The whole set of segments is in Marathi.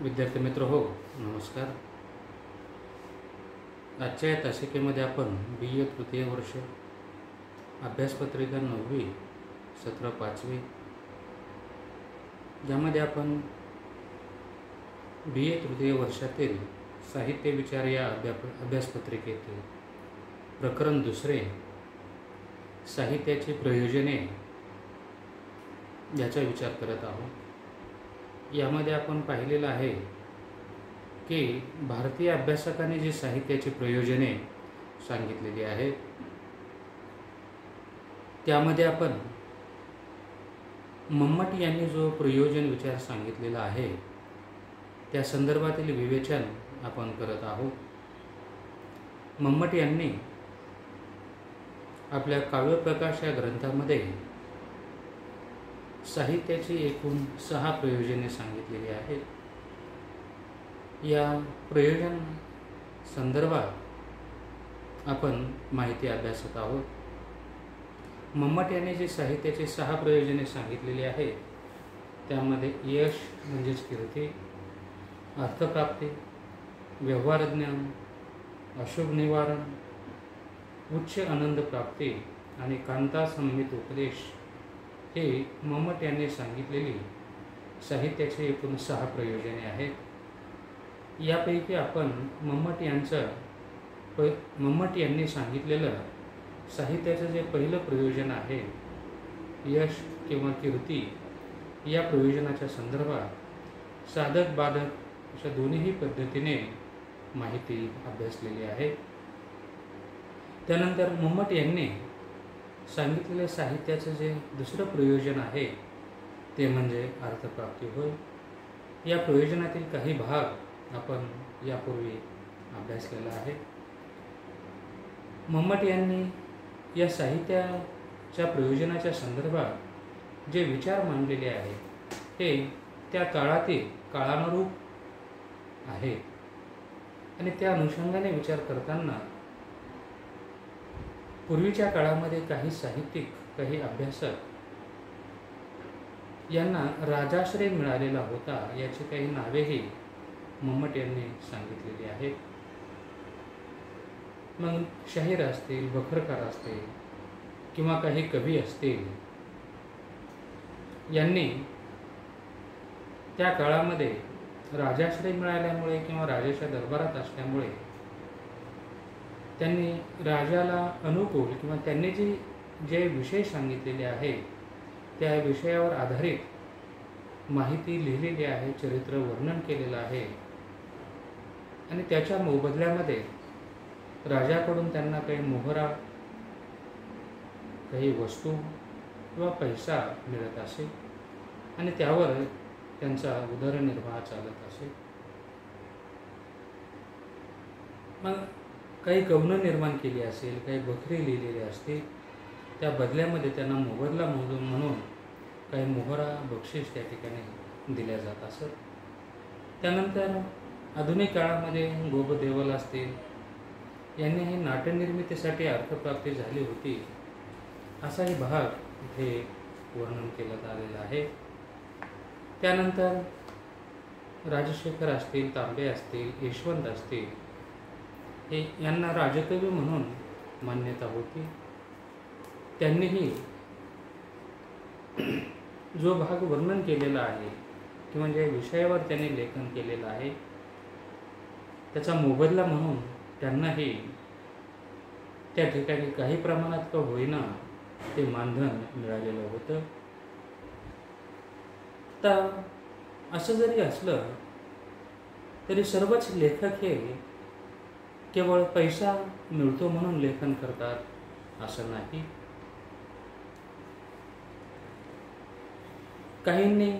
विद्यार्थी मित्र हो, नमस्कार. आजच्या या तासिकेमध्ये आपण BA तृतीय वर्ष अभ्यासपत्रिका 9वी सत्र 5वी ज्यामध्ये आपण BA तृतीय वर्षातील साहित्य विचार या अभ्यासपत्रिकेतील प्रकरण 2 साहित्याची प्रयोजने याचा विचार करत आहोत. यामध्ये आपण पाहिलेलं आहे की भारतीय अभ्यासकांनी जी साहित्याची प्रयोजने सांगितलेली आहेत त्यामध्ये आपण मम्मट यांनी जो प्रयोजन विचार सांगितलेला आहे त्या संदर्भातील विवेचन आपण करत आहोत. मम्मट यांनी आपल्या काव्यप्रकाश या ग्रंथामध्ये साहित्याची एकूण 6 प्रयोजने सांगितलेली आहेत. या प्रयोजन संदर्भात आपण माहिती अभ्यासत आहोत. मम्मट यांनी जी साहित्याची 6 प्रयोजने सांगितलेली आहेत त्यामध्ये यश म्हणजेच कीर्ती, अर्थप्राप्ती, व्यवहार ज्ञान, अशुभ निवारण, उच्च आनंद प्राप्ती आणि कांता संहित उपदेश हे मम्मट यांनी सांगितलेली साहित्याची एकूण 6 प्रयोजने आहेत. यापैकी आपण मम्मट यांनी सांगितलेलं साहित्याचं जे पहिलं प्रयोजन आहे यश किंवा कीर्ती या प्रयोजनाच्या संदर्भात साधक बाधक अशा दोन्ही पद्धतीने माहिती अभ्यासलेली आहे. त्यानंतर मम्मट यांनी सांगितलेल्या साहित्याचं जे दुसरं प्रयोजन आहे ते म्हणजे अर्थप्राप्ती होय. या प्रयोजनातील काही भाग आपण यापूर्वी अभ्यासलेला आहे. मम्मट यांनी या साहित्याच्या प्रयोजनाच्या संदर्भात जे विचार मांडलेले आहेत ते त्या काळातील काळानुरूप आहे आणि त्या अनुषंगाने विचार करताना पूर्वीच्या काळामध्ये काही साहित्यिक, काही अभ्यासक यांना राजाश्रय मिळालेला होता याची काही नावेही मम्मट यांनी सांगितलेली आहेत. मग शाहीर असतील, बखरकार असतील किंवा काही कवी असतील यांनी त्या काळामध्ये राजाश्रय मिळाल्यामुळे किंवा राजाच्या दरबारात असल्यामुळे त्यांनी राजाला अनुकूल किंवा त्यांनी जे विषय सांगितलेले आहेत त्या विषयावर आधारित माहिती लिहिलेली आहे, चरित्र वर्णन केलेलं आहे आणि त्याच्या मोबदल्यामध्ये राजाकडून त्यांना काही मोहरा, काही वस्तू किंवा पैसा मिळत असे आणि त्यावर त्यांचा उदरनिर्वाह चालत असे. मग काही कवनं निर्माण केली असेल, काही बखरी लिहिलेली असतील, त्या बदल्यामध्ये त्यांना मोबदला म्हणून काही मोहरा, बक्षीस त्या ठिकाणी दिल्या जात असत. त्यानंतर आधुनिक काळामध्ये गोपदेवल असतील यांनी ही नाट्यनिर्मितीसाठी अर्थप्राप्ती झाली होती असाही भाग इथे वर्णन केलं आलेलं आहे. त्यानंतर राजशेखर असतील, तांबे असतील, यशवंत असतील हे यांना राजकवी म्हणून मान्यता होती. त्यांनीही जो भाग वर्णन केलेला आहे किंवा ज्या विषयावर त्यांनी लेखन केलेलं आहे त्याचा मोबदला म्हणून त्यांनाही त्या ठिकाणी काही प्रमाणात का होईना ते मानधन मिळालेलं होतं. तर असं जरी असलं तरी सर्वच लेखक हे केवळ पैसा मिळतो म्हणून लेखन करतात असं नाही. काहींनी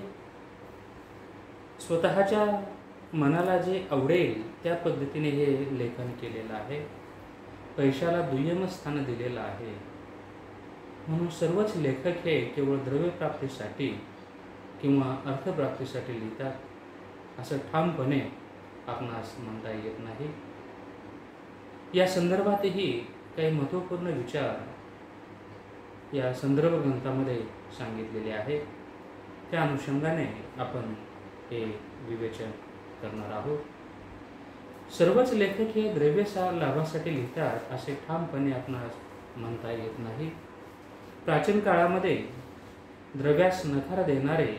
स्वतःच्या मनाला जे आवडेल त्या पद्धतीने हे लेखन केलेलं आहे. पैशाला दुय्यम स्थान दिलेलं आहे. म्हणून सर्वच लेखक हे केवळ द्रव्यप्राप्तीसाठी किंवा अर्थप्राप्तीसाठी लिहितात असं ठामपणे आपणास म्हणता येत नाही. या संदर्भातही काही महत्त्वपूर्ण विचार या संदर्भ ग्रंथामध्ये सांगितलेले आहेत. त्या अनुषंगाने आपण हे विवेचन करणार आहोत. सर्वच लेखक हे द्रव्य लाभासाठी लिहितात असे ठामपणे आपणास म्हणता येत नाही. प्राचीन काळामध्ये द्रव्यास नकार देणारे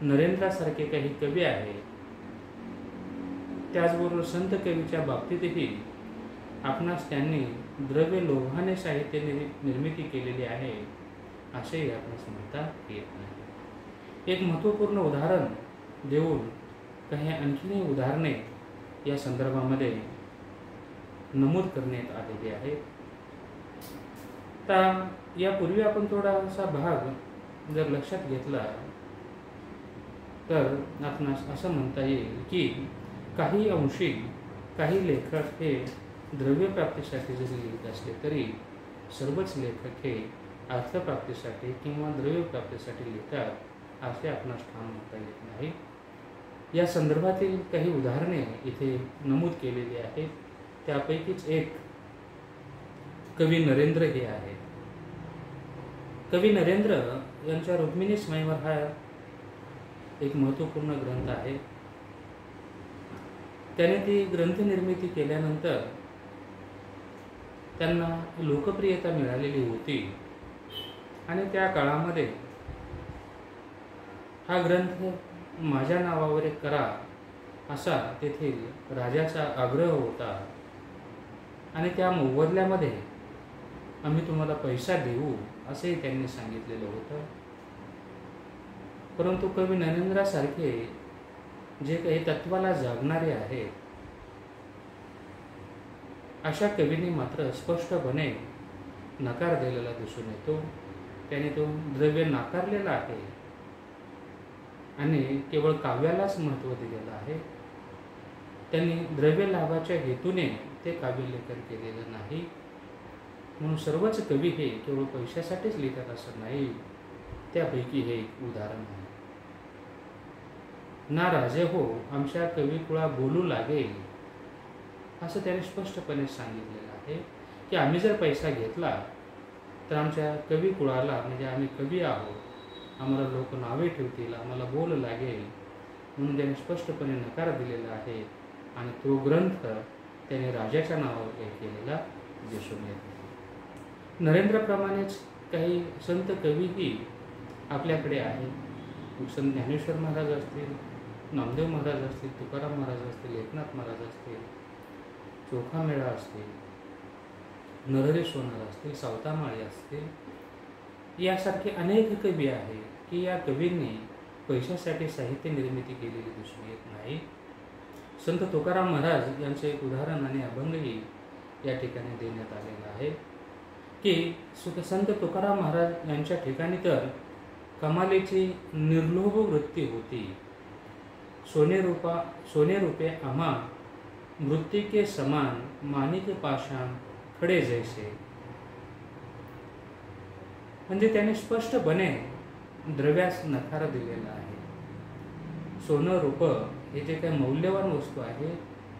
नरेंद्रासारखे काही कवी आहेत. त्याचबरोबर संत कवीच्या बाबतीतही आपणास त्यांनी द्रव्य लोभाने साहित्य निर्मिती केलेली आहे असेही आपणास म्हणता येत नाही. एक महत्त्वपूर्ण उदाहरण देऊन काही आणखीनही उदाहरणे या संदर्भामध्ये नमूद करण्यात आलेली आहे. तर यापूर्वी आपण थोडासा भाग जर लक्षात घेतला तर आपणास असं म्हणता येईल की काही अंशी काही लेखक हे द्रव्यप्राप्तीसाठी जरी लिहित असले तरी सर्वच लेखक हे अर्थप्राप्तीसाठी किंवा द्रव्यप्राप्तीसाठी लिहितात असे आपणास ठाम म्हणता येत नाही. या संदर्भातील काही उदाहरणे इथे नमूद केलेली आहेत. त्यापैकीच एक कवी नरेंद्र हे आहेत. कवी नरेंद्र यांच्या रुक्मिणी स्वयंवर हा एक महत्त्वपूर्ण ग्रंथ आहे. त्याने ती ग्रंथ निर्मिती केल्यानंतर त्यांना लोकप्रियता मिळालेली होती आणि त्या काळामध्ये हा ग्रंथ माझ्या नावावर एक करा असा तेथील राजाचा आग्रह होता आणि त्या मोबदल्यामध्ये आम्ही तुम्हाला पैसा देऊ असेही त्यांनी सांगितलेलं होतं. परंतु कवी नरेंद्रासारखे जे काही तत्वाला जागणारे आहेत अशा कवींनी मात्र स्पष्टपणे नकार दिलेला दिसून येतो. त्याने तो द्रव्य नाकारलेला आहे आणि केवळ काव्यालाच महत्त्व दिलेलं आहे. त्यांनी द्रव्य लाभाच्या हेतूने ते काव्यलेखन केलेलं नाही. म्हणून सर्वच कवी हे केवळ पैशासाठीच लिहितात असं नाही. त्यापैकी हे एक उदाहरण आहे. ना राजे हो आमच्या कविकुळा बोलू लागेल असं त्याने स्पष्टपणे सांगितलेलं आहे की आम्ही जर पैसा घेतला तर आमच्या कविकुळाला म्हणजे आम्ही कवी आहोत, आम्हाला लोक नावे ठेवतील, आम्हाला बोल लागेल म्हणून त्याने स्पष्टपणे नकार दिलेला आहे आणि तो ग्रंथ त्याने राजाच्या नावावर केलेला दिसून येतो. नरेंद्रप्रमाणेच काही संत कवीही आपल्याकडे आहेत. संत ज्ञानेश्वर महाराज असतील, नामदेव महाराज असतील, तुकाराम महाराज असतील, एकनाथ महाराज असतील, चोखामेळा असतील, नरहरी सोनार असतील, सावतामाळी असतील, यासारखे अनेक कवी आहेत की या कवींनी पैशासाठी साहित्य निर्मिती केलेली दिसून येत नाही. संत तुकाराम महाराज यांचे एक उदाहरण आणि अभंगही या ठिकाणी देण्यात आलेलं आहे की संत तुकाराम महाराज यांच्या ठिकाणी तर कमालीची निर्लोभ वृत्ती होती. सोने रूपे आम्हा मृत्तिके समान माणिक पाषाण खडे जैसे. म्हणजे त्याने स्पष्टपणे द्रव्यास नकार दिलेला आहे. सोनं रूप हे जे काही मौल्यवान वस्तू आहे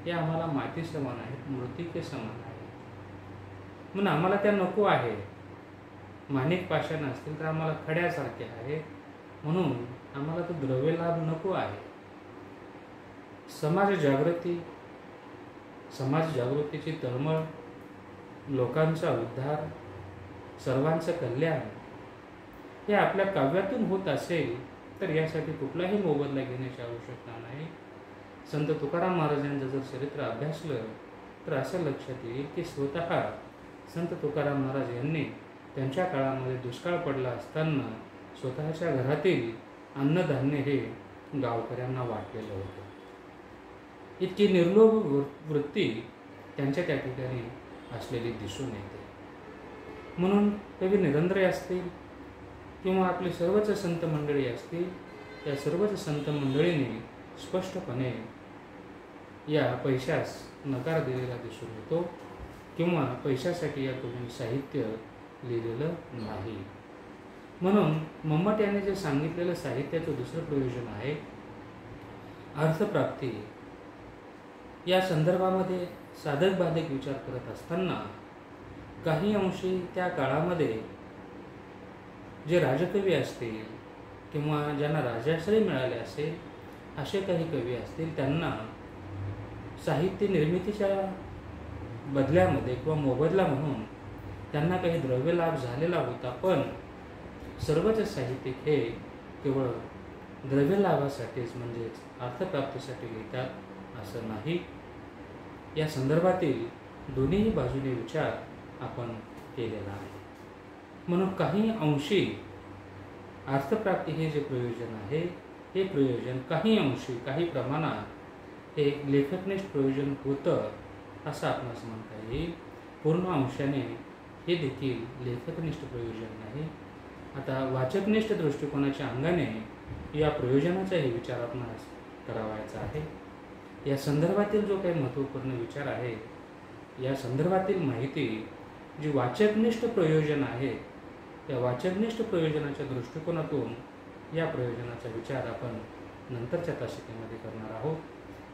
हे आम्हाला माती समान आहेत, मृत्तिके समान आहे म्हणून आम्हाला त्या नको आहे. माणिक पाषाण असतील तर आम्हाला खड्यासारखे आहे म्हणून आम्हाला तो द्रव्य लाभ नको आहे. समाज जागृतीची तळमळ, लोकांचा उद्धार, सर्वांचं कल्याण हे आपल्या काव्यातून होत असेल तर यासाठी कुठलाही मोबदला घेण्याची आवश्यकता नाही. संत तुकाराम महाराजांचं जर चरित्र अभ्यासलं तर असं लक्षात येईल की स्वतः संत तुकाराम महाराज यांनी त्यांच्या काळामध्ये दुष्काळ पडला असताना स्वतःच्या घरातील अन्नधान्य हे गावकऱ्यांना वाटलेलं होतं. इतकी निर्लोभ वृत्ती त्यांच्या त्या ठिकाणी असलेली दिसून येते. म्हणून कवी नरेंद्र असतील किंवा आपले सर्वच संत मंडळी असतील, या सर्वच संत मंडळींनी स्पष्टपणे या पैशास नकार दिलेला दिसून येतो किंवा पैशासाठी या कवीने साहित्य लिहिलेलं नाही. म्हणून मम्मट याने जे सांगितलेलं साहित्याचं दुसरं प्रयोजन आहे अर्थप्राप्ती. या संदर्भामध्ये साधक बाधक विचार करत असताना काही अंशी त्या काळामध्ये जे राजकवी असतील किंवा ज्यांना राजाश्रय मिळाले असेल असे काही कवी असतील, त्यांना साहित्य निर्मितीच्या बदल्यामध्ये किंवा मोबदला म्हणून त्यांना काही द्रव्यलाभ झालेला होता, पण सर्वच साहित्यिक हे केवळ द्रव्यलाभासाठीच म्हणजेच अर्थप्राप्तीसाठी लिहितात असं नाही. या संदर्भातील दोन्ही बाजूने विचार आपण केलेला आहे. म्हणून काही अंशी अर्थप्राप्ती हे जे प्रयोजन आहे, हे प्रयोजन काही अंशी काही प्रमाणात हे लेखकनिष्ठ प्रयोजन होतं असं आपणास म्हणता येईल. पूर्ण अंशाने हे देखील लेखकनिष्ठ प्रयोजन नाही. आता वाचकनिष्ठ दृष्टिकोनाच्या अंगाने या प्रयोजनाचाही विचार आपणास करावायचा आहे. या संदर्भातील जो काही महत्त्वपूर्ण विचार आहे, या संदर्भातील माहिती जी वाचकनिष्ठ प्रयोजन आहे, त्या वाचकनिष्ठ प्रयोजनाच्या दृष्टिकोनातून या प्रयोजनाचा विचार आपण नंतरच्या तासिकेमध्ये करणार आहोत.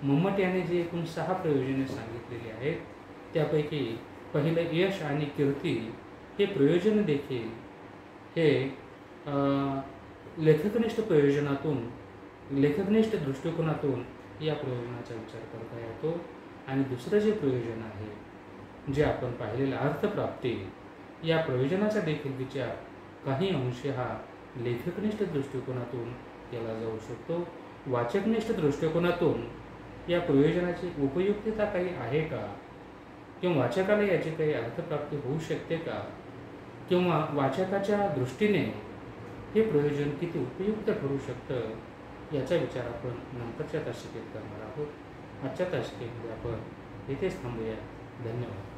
मम्मट याने जी एकूण 6 प्रयोजने सांगितलेली आहेत, त्यापैकी पहिलं यश आणि कीर्ती हे प्रयोजन देखील हे लेखकनिष्ठ प्रयोजनातून, लेखकनिष्ठ दृष्टिकोनातून या प्रयोजनाचा विचार करता येतो. आणि दुसरं जे प्रयोजन आहे, जे आपण पाहिलेलं अर्थप्राप्ती, या प्रयोजनाचा देखील विचार काही अंशी हा लेखकनिष्ठ दृष्टिकोनातून केला जाऊ शकतो. वाचकनिष्ठ दृष्टिकोनातून या प्रयोजनाची उपयुक्तता काही आहे का, किंवा वाचकाला याची काही अर्थप्राप्ती होऊ शकते का, किंवा वाचकाच्या दृष्टीने हे प्रयोजन किती उपयुक्त ठरू शकतं, याचा विचार आपण नंतरच्या तासिकेत करणार आहोत. आजच्या तासिकेमध्ये आपण इथेच थांबूया. धन्यवाद.